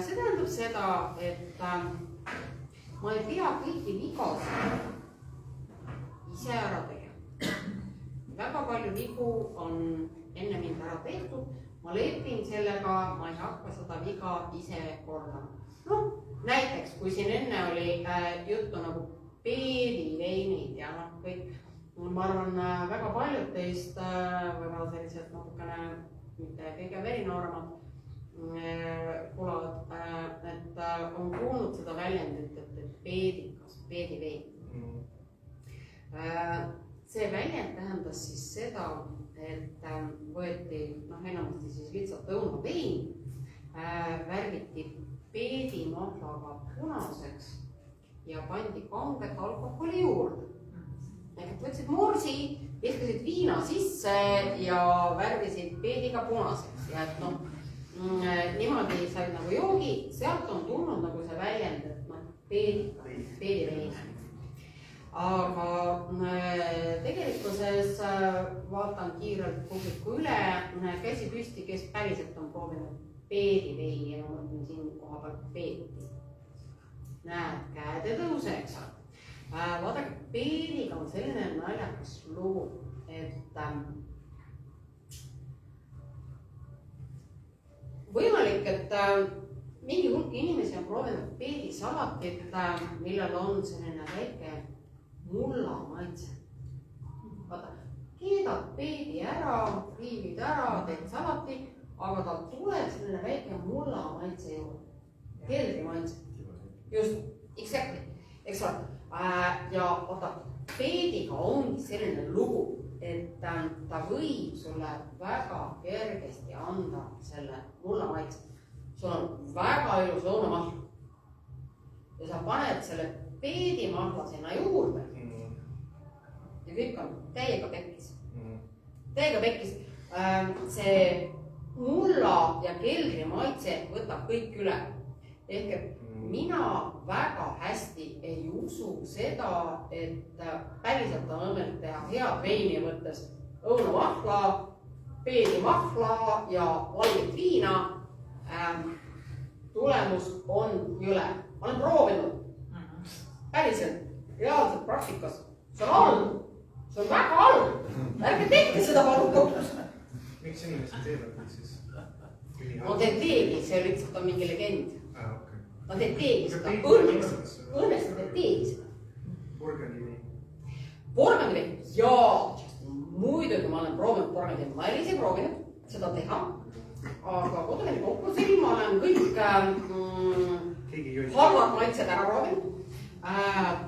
[SPEAKER 1] See tähendab seda, et ma ei pea kõiki vigasid ise ära tegema. Väga palju vigu on enne mind ära tehtud. Ma lepin sellega, ma ei hakka seda viga ise kordama. Näiteks, kui siin enne oli juttu nagu peediveinid ja kõik, ma arvan, väga paljud teist võib-olla sellised natukene mitte kõige verinooremad kuulavad, et on kuulnud seda väljendit, et peedikas, peedivein. See väljend tähendas siis seda, et võeti enamasti siis lihtsalt õunavein, värviti peedimahlaga punaseks ja pandi kanget alkoholi juurde. Võtsid morsi, viskasid viina sisse ja värvisid peediga punaseks ja niimoodi said nagu joogi, sealt on tulnud nagu see väljend, et peedivein. Aga tegelikkuses vaatan kiirelt publiku üle, käsi püsti, kes päriselt on proovinud peediveini ja ma mõtlen siin koha pealt peeti. Näed, käed ei tõuse, eks ole. Vaadake, peediga on selline naljakas lugu, et võimalik, et mingi hulk inimesi on proovinud peedisalatit, millel on selline väike mulla maitse. Vaata, keedad peedi ära, riivid ära, teed salati, aga ta tuleb selline väike mulla maitse juurde. Keldri maitse. Just, exactly, eks ole. Ja vaata, peediga ongi selline lugu, et ta võib sulle väga kergesti anda selle mulla maitse. Sul on väga ilus õunamahl ja sa paned selle peedimahla sinna juurde ja kõik on täiega pekkis. Täiega pekkis. See mulla ja keldri maitse võtab kõik üle. Ehk et mina väga hästi ei usu seda, et päriselt on võimalik teha head veini võttes õunamahla, peedimahla ja valget viina. Tulemus on jõle. Ma olen proovinud. Päriselt, reaalselt praktikas. See on halb. See on väga halb. Ärge tehke seda palun kohtus.
[SPEAKER 2] Miks inimesed teevad siis?
[SPEAKER 1] No te teegi, see lihtsalt on mingi legend. No te teegi seda, õnnest te teegi seda.
[SPEAKER 2] Porgandivein.
[SPEAKER 1] Porgandivein, jaa. Muidugi ma olen proovinud porgandivein. Ma ei ise proovinud seda teha. Aga koduveini kokkusil ma olen kõik halvad maitsed ära proovinud.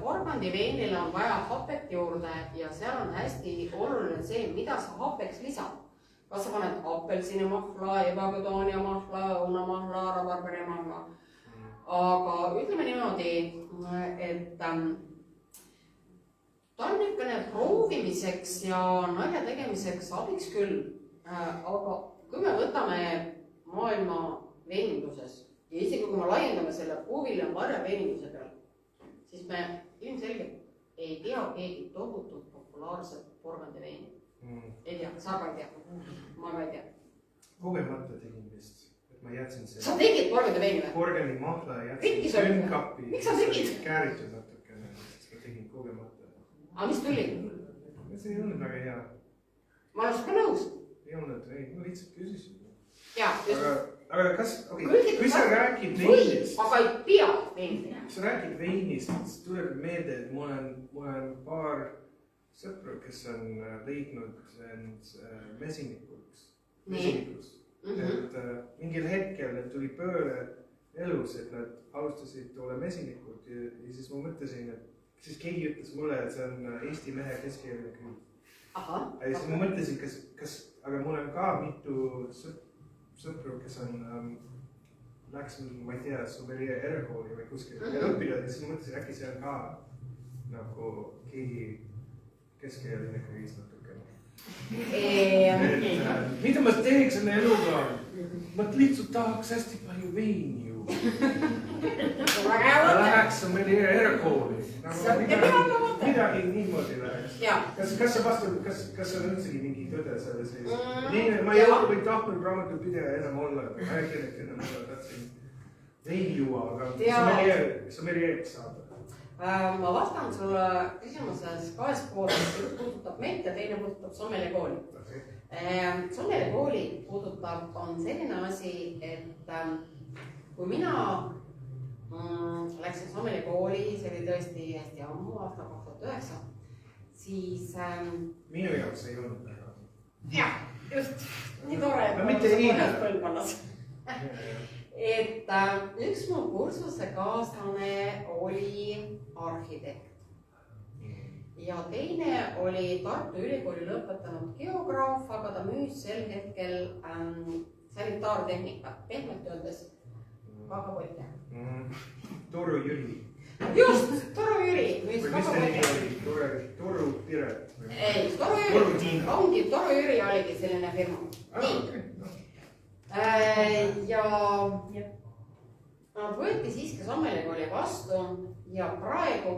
[SPEAKER 1] Porgandiveinile on vaja hapet juurde ja seal on hästi oluline see, mida sa hapeks lisad. kas sa paned apelsinimahla, ebagodonia mahla, õunamahla, rabarberimahla. Aga ütleme niimoodi, et ta on niisugune proovimiseks ja nalja tegemiseks abiks küll. Aga kui me võtame maailma veeninduses ja isegi kui me laiendame selle puuvilja marja veeninduse peal, siis me ilmselgelt ei tea keegi tohutult populaarset porgandiveini. Ei tea, sa ka ei tea, ma ka ei tea.
[SPEAKER 2] Kogemata tegin vist, et ma jätsin selle.
[SPEAKER 1] Sa tegid porgandiveini või?
[SPEAKER 2] Porgandi mahla jätsin söönkappi.
[SPEAKER 1] Miks sa tegid?
[SPEAKER 2] Kääritud natukene, sest ma tegin kogemata.
[SPEAKER 1] Aga mis tuli?
[SPEAKER 2] See ei olnud väga hea.
[SPEAKER 1] Ma olen ka nõus.
[SPEAKER 2] Ei olnud, ei, ma lihtsalt küsisin.
[SPEAKER 1] Jaa, just.
[SPEAKER 2] Aga kas, kui sa räägid veinist.
[SPEAKER 1] Aga ei pea veinist.
[SPEAKER 2] Kui sa räägid veinist, siis tuleb meelde, et mul on paar sõpru, kes on leidnud end mesinikuks. Et mingil hetkel need tuli pööre elus, et nad alustasid ole mesinikud ja siis ma mõtlesin, et siis keegi ütles mulle, et see on Eesti mehe keskeeline küll. Ja siis ma mõtlesin, aga mul on ka mitu sõpru, kes on läks, ma ei tea, sommelier erakooli või kuskil õppida ja siis ma mõtlesin, äkki see on ka nagu keegi keskeeline kõigis natukene. Mida ma teeks enne eluga? Ma lihtsalt tahaks hästi palju veini ju. Ma läheks sommelier erakooli. Midagi niimoodi läheks. Kas on üldsegi mingi tõde selles ees? Ma ei või tahtnud raamatupidaja enam olla, ajakirjalik enam olla, tahtsin veini juua, aga sommelieriks saada.
[SPEAKER 1] Ma vastan sulle küsimuses kahes pooles, üks puudutab meid ja teine puudutab sommelier-kooli. Sommelier-kooli puudutab on selline asi, et kui mina läksin sommelier-kooli, see oli tõesti hästi ammu, aasta 2009, siis...
[SPEAKER 2] Minu jaoks ei olnud väga.
[SPEAKER 1] Jah, just. Nii tore, et
[SPEAKER 2] ma mitte
[SPEAKER 1] mõnes põlvkonnas. Et üks mu kursuse kaaslane oli arhitekt ja teine oli Tartu Ülikooli lõpetanud geograaf, aga ta müüs sel hetkel sanitaartehnika, pehmelt öeldes kakapotte.
[SPEAKER 2] Toru Jüri.
[SPEAKER 1] Just, Toru Jüri müüs
[SPEAKER 2] kakapotte. Toru Piret.
[SPEAKER 1] Ei, Toru Jüri oligi selline firma. Nii. Ja nad võeti siiski sommelier-kooli vastu ja praegu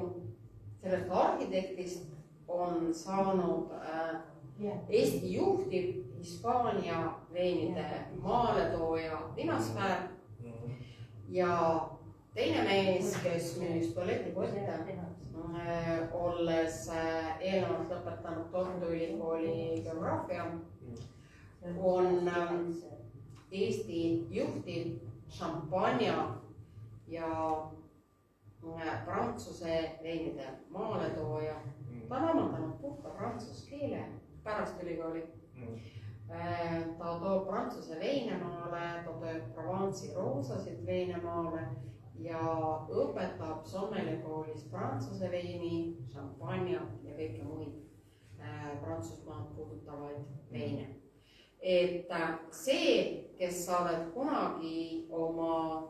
[SPEAKER 1] sellest arhitektist on saanud Eesti juhtiv Hispaania veinide maaletooja vinasfäär ja teine mees, kes müüs tualetipotte, olles eelnevalt lõpetanud Tartu Ülikooli geograafia, on Eesti juhtiv šampanja ja prantsuse veinide maaletooja. Ta on omandanud puhta prantsuse keele pärast ülikooli. Ta toob prantsuse veine maale, ta toob Provence'i roosasid veine maale ja õpetab sommelier-koolis prantsuse veini, šampanja ja kõike muid Prantsusmaad puudutavaid veine. Et see, kes sa oled kunagi oma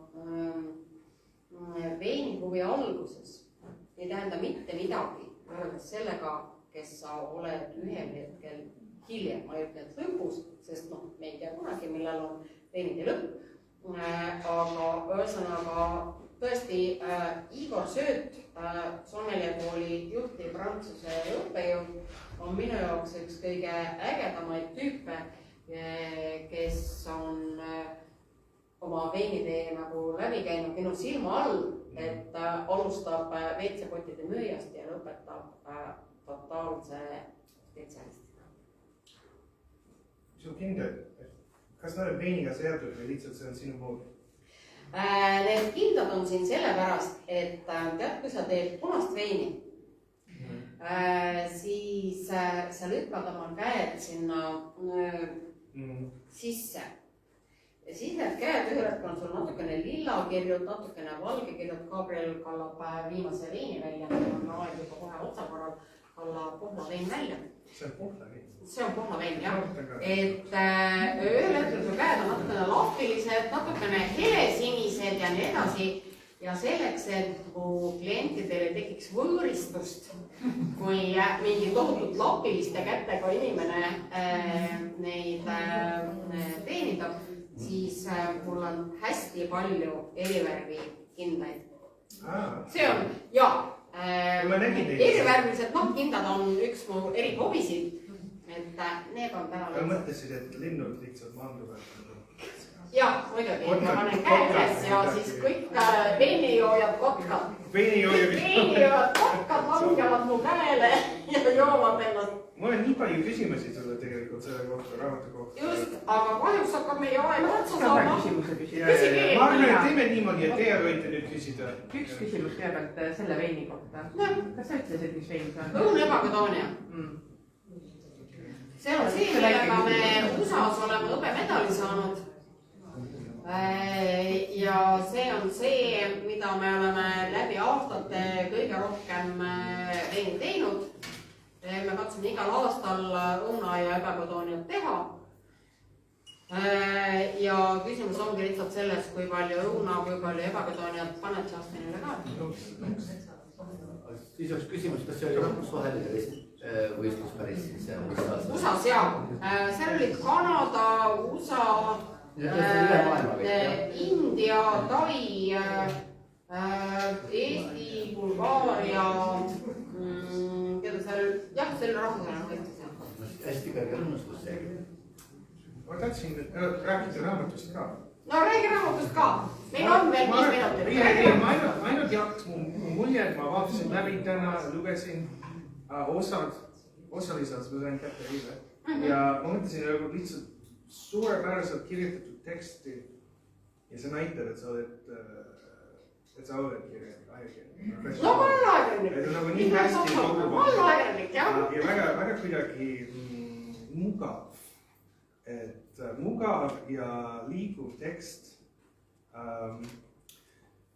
[SPEAKER 1] veinihuvi alguses, ei tähenda mitte midagi võrreldes sellega, kes sa oled ühel hetkel hiljem, ma ei ütle, et lõpus, sest me ei tea kunagi, millal on veinide lõpp. Aga ühesõnaga tõesti Igor Sööt, sommelier-kooli juhtiv prantsuse õppejõud, on minu jaoks üks kõige ägedamaid tüüpe, kes on oma veinitee nagu läbi käinud minu silma all, et alustab WC-potide müüjast ja lõpetab totaalse spetsialistina.
[SPEAKER 2] Mis on kindel, kas nad on veiniga seotud või lihtsalt see on sinu moodi?
[SPEAKER 1] Need kindlad on siin sellepärast, et tead, kui sa teed punast veini, siis sa lükkad oma käed sinna sisse. Ja siis need käed ühel hetkel on sul natukene lillakirjud, natukene valgekirjud. Gabriel kallab viimase veini välja, on aeg juba kohe otsa korral, võib-olla Pohla vein välja.
[SPEAKER 2] See on Pohla vein.
[SPEAKER 1] See on Pohla vein, jah. Et ühel hetkel su käed on natukene lahtilised, natukene helesinised ja nii edasi. Ja selleks, et mu klientidele tekiks võõristust, kui mingi tohutult lapiliste kätega inimene neid teenindab, siis mul on hästi palju erivärvi kindaid. See on, erivärvilised nahkkindad on üks mu erihobisid, et need on täna
[SPEAKER 2] lõpuks. Mõtlesid, et linnud lihtsalt manduvad.
[SPEAKER 1] Jah, muidugi, ma panen käe üles ja siis kõik veinijoojad kotkad. Veinijoojad kotkad langevad mu käele ja joovad ennast.
[SPEAKER 2] Mul on nii palju küsimusi sulle tegelikult selle kohta, raamatu kohta.
[SPEAKER 1] Just, aga kahjuks hakkab meie aeg otsa saama.
[SPEAKER 2] Ma arvan, et teeme niimoodi, et teie võite nüüd küsida.
[SPEAKER 3] Üks küsimus kõigepealt selle veini kohta. Kas sa ütlesid, mis vein see on?
[SPEAKER 1] Õun Ebakadoonia. See on see, millega me USA-s oleme hõbemedali saanud. Ja see on see, mida me oleme läbi aastate kõige rohkem veini teinud. Me katsume igal aastal õuna ja Ebakadooniat teha. Ja küsimus ongi lihtsalt selles, kui palju õuna, kui palju Ebakadooniat paned Justinile ka.
[SPEAKER 4] Siis oleks küsimus, kas see oli rahvusvaheline võistlus päris
[SPEAKER 1] USA-s jah. Seal olid Kanada, USA, India, Tai, Eesti, Bulgaaria, keda seal, jah, selle rahvusvaheline võistlus.
[SPEAKER 4] Hästi kõrge õnnustus seegi.
[SPEAKER 2] Ma tahtsin rääkida raamatust ka.
[SPEAKER 1] No räägi raamatust ka. Meil on veel 5 minutit.
[SPEAKER 2] Ma ainult jagaks mu muljed, ma vaatasin läbi täna, lugesin osaliselt, ma sain kätte eile. Ja ma mõtlesin lihtsalt suurepäraselt kirjutatud teksti ja see näitab, et sa oled kirjalik.
[SPEAKER 1] No ma olen ajakirjanik.
[SPEAKER 2] Et on nagu nii hästi kogu
[SPEAKER 1] ma olen ajakirjanik, jah.
[SPEAKER 2] Ja väga kuidagi mugav. Et mugav ja liiguv tekst.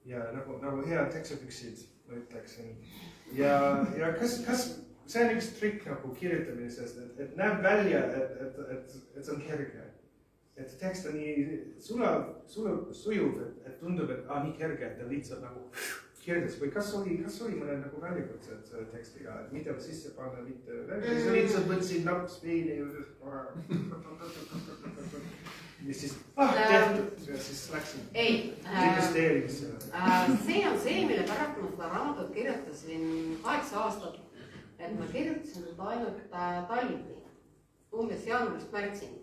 [SPEAKER 2] Ja nagu hea teksapüksid, ma ütleksin. Ja kas see on üks trikk nagu kirjutamisest, et näeb välja, et see on kerge. Et tekst on nii sujuv, et tundub, et nii kerge, et ta lihtsalt nagu kirjas. Või kas oli mõned nagu väljakutsed selle tekstiga, et mida sisse panna, mitte sa lihtsalt võtsid naps veini ja siis tehtud ja siis läksin investeerimisse.
[SPEAKER 1] See on see, mille pärast ma seda raamatut kirjutasin 8 aastat. Et ma kirjutasin seda ainult talvi, umbes jaanuarist märtsini.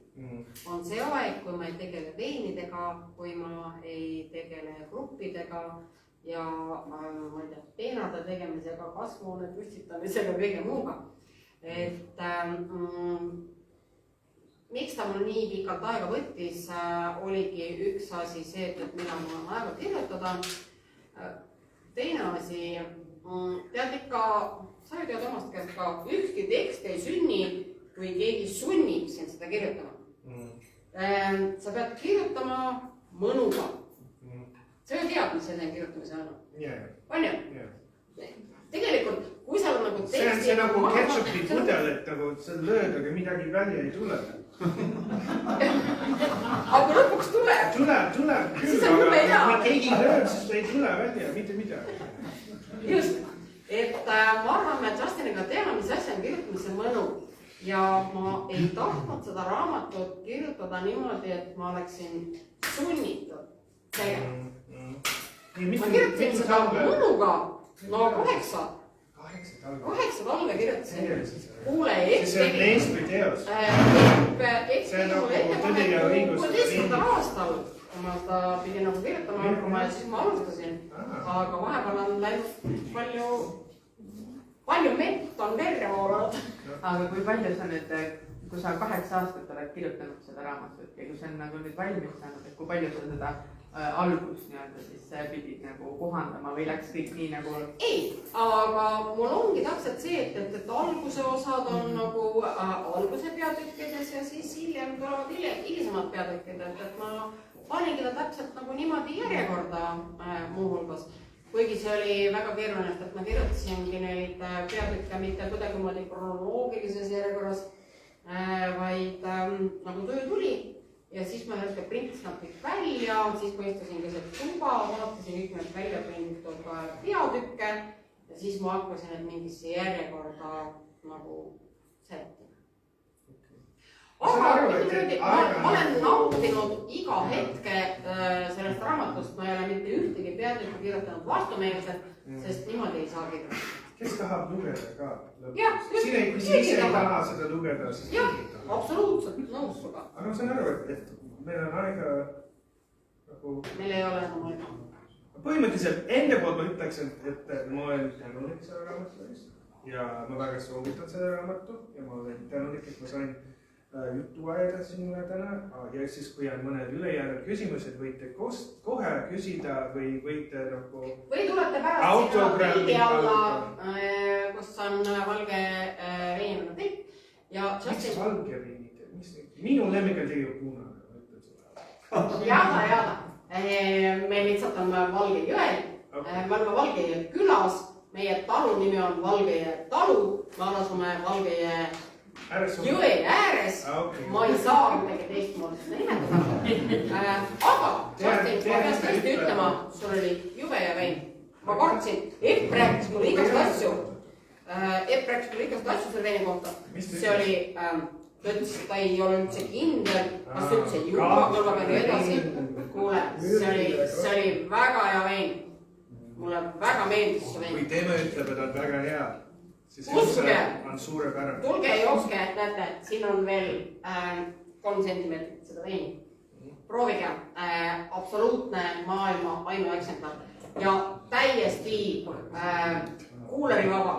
[SPEAKER 1] On see aeg, kui ma ei tegele veinidega, kui ma ei tegele gruppidega ja ma ei tea, peenade tegemisega, kasvuhoone püstitamisega, kõige muuga. Et miks ta mul nii pikalt aega võttis, oligi üks asi see, et millal mul on aega kirjutada. Teine asi, tead ikka, sa ju tead omast käest ka, ükski tekst ei sünni, kui keegi sunnib sind seda kirjutama. Sa pead kirjutama mõnuga. Sa ju tead, mis see kirjutamise on? On ju? Tegelikult, kui sa on nagu teksti...
[SPEAKER 2] See on nagu ketchupi pudel, et sa lööd, aga midagi välja ei tule.
[SPEAKER 1] Aga lõpuks tuleb.
[SPEAKER 2] Tuleb küll, aga kui keegi lööb, siis ta ei tule välja, mitte midagi.
[SPEAKER 1] Just. Et ma arvan, et Justiniga teha, mis asja on kirjutamise mõnu. Ja ma ei tahtnud seda raamatut kirjutada niimoodi, et ma oleksin sunnitud tegema. Ma kirjutasin seda mõnuga, 8 talve kirjutasin. Kuule,
[SPEAKER 2] see on meistri teos.
[SPEAKER 1] See on nagu tõde ja õigus. 16. aastal ma seda pidi nagu kirjutama hakkama ja siis ma alustasin. Aga vahepeal on läinud palju mett on verre voolanud.
[SPEAKER 3] Aga kui palju sa nüüd, kui sa 8 aastat oled kirjutanud seda raamatut ja kui see on nagu nüüd valmis saanud, et kui palju sa seda algust nii-öelda siis pidid nagu kohandama või läks kõik nii nagu...
[SPEAKER 1] Ei, aga mul ongi täpselt see, et alguse osad on nagu alguse peatükkides ja siis hiljem tulevad hilisemad peatükkid, et ma paningi ta täpselt nagu niimoodi järjekorda muuhulgas. kuigi see oli väga keeruline, et ma kirjutasingi neid peatükke mitte kuidagimoodi kronoloogilises järjekorras, vaid nagu töö tuli ja siis ma hetkel printisin nad kõik välja, siis ma istusin keset tuba, vaatasin kõik need välja prinditud peatükke ja siis ma hakkasin need mingisse järjekorda nagu sättima. Aga ma olen nautinud iga hetke sellest raamatust, ma ei ole mitte ühtegi peatükki kirjutanud vastumeelselt, sest niimoodi ei saa kirjutada.
[SPEAKER 2] Kes tahab lugeda ka?
[SPEAKER 1] Jah,
[SPEAKER 2] kui ise ei taha seda lugeda, siis
[SPEAKER 1] jah, absoluutselt nõus suga.
[SPEAKER 2] Aga ma saan aru, et meil on aega nagu...
[SPEAKER 1] Meil ei ole enam aega.
[SPEAKER 2] Põhimõtteliselt enda poolt ma ütleks, et ma olen tänulik selle raamatu eest ja ma väga soovitan selle raamatu ja ma olen tänulik, et ma sain juttu ajada sinule täna ja siis kui on mõned ülejäänud küsimused, võite kohe küsida või võite nagu... Või
[SPEAKER 1] tulete pärast sinna pildi alla, kus on valge veinimine tekk ja...
[SPEAKER 2] Miks valge veinimine? Minu lemmikal tegelikult punane.
[SPEAKER 1] Jada. Meil lihtsalt on Valge jõel. Me oleme Valge jõe külas. Meie talu nimi on Valge jõe talu. Me asume Valge jõe ääres. Ma ei saa midagi teistmoodi seda nimetada. Aga, Justin, ma peaks tõesti ütlema, sul oli jube ja vein. Ma kartsin, Epp rääkis mulle igast asju. Selle veini kohta. See oli... Ta ütles, et ta ei ole üldse kindel, kas üldse juba kõlva peal edasi. Kuule, see oli väga hea vein. Mulle väga meeldis see vein.
[SPEAKER 2] Kui teeme ütleb, et on väga hea, siis on suure pärane.
[SPEAKER 1] Tulge jookske, näete, siin on veel 3 sentimeetrit seda veini. Proovige, absoluutne maailma ainueksemplar ja täiesti kuuleri vaba.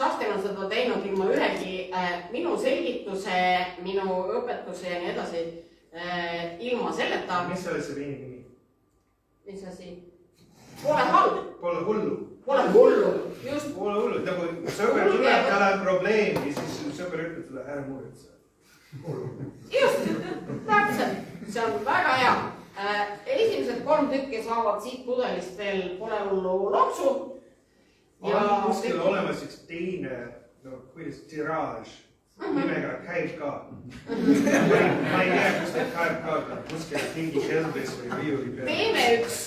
[SPEAKER 1] Justin on seda teinud ilma ühegi minu selgituse, minu õpetuse ja nii edasi ilma selleta.
[SPEAKER 2] Mis oli see veini nimi?
[SPEAKER 1] Mis asi? Pole halb.
[SPEAKER 2] Pole hullu.
[SPEAKER 1] Pole hullu, just.
[SPEAKER 2] Pole hullu, nagu sõber tuleb, tal on probleemi, siis sõber ütleb sulle ära muretse.
[SPEAKER 1] Just, täpselt, see on väga hea. Esimesed 3 tükki saavad siit pudelist veel Pole hullu loksu.
[SPEAKER 2] Ma olen kuskil olemas üks teine, kuidas tiraaž, nimega käib ka. Ma ei tea, kus ta käib ka, kuskil mingi Elvis või viiuli peal.
[SPEAKER 1] Teeme üks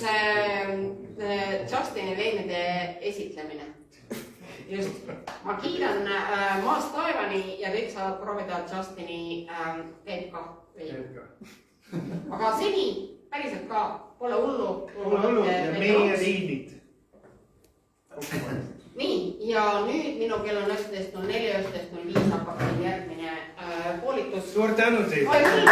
[SPEAKER 1] Justini veinide esitlemine. Just, ma kiidan maast taevani ja kõik saavad proovida Justini käib ka veini. Aga seni päriselt ka pole hullu.
[SPEAKER 2] Pole hullu ja meie liinid.
[SPEAKER 1] Nii, ja nüüd minu kell on 19.04, 19.05 hakkab järgmine koolitus.
[SPEAKER 2] Suur tänu teile!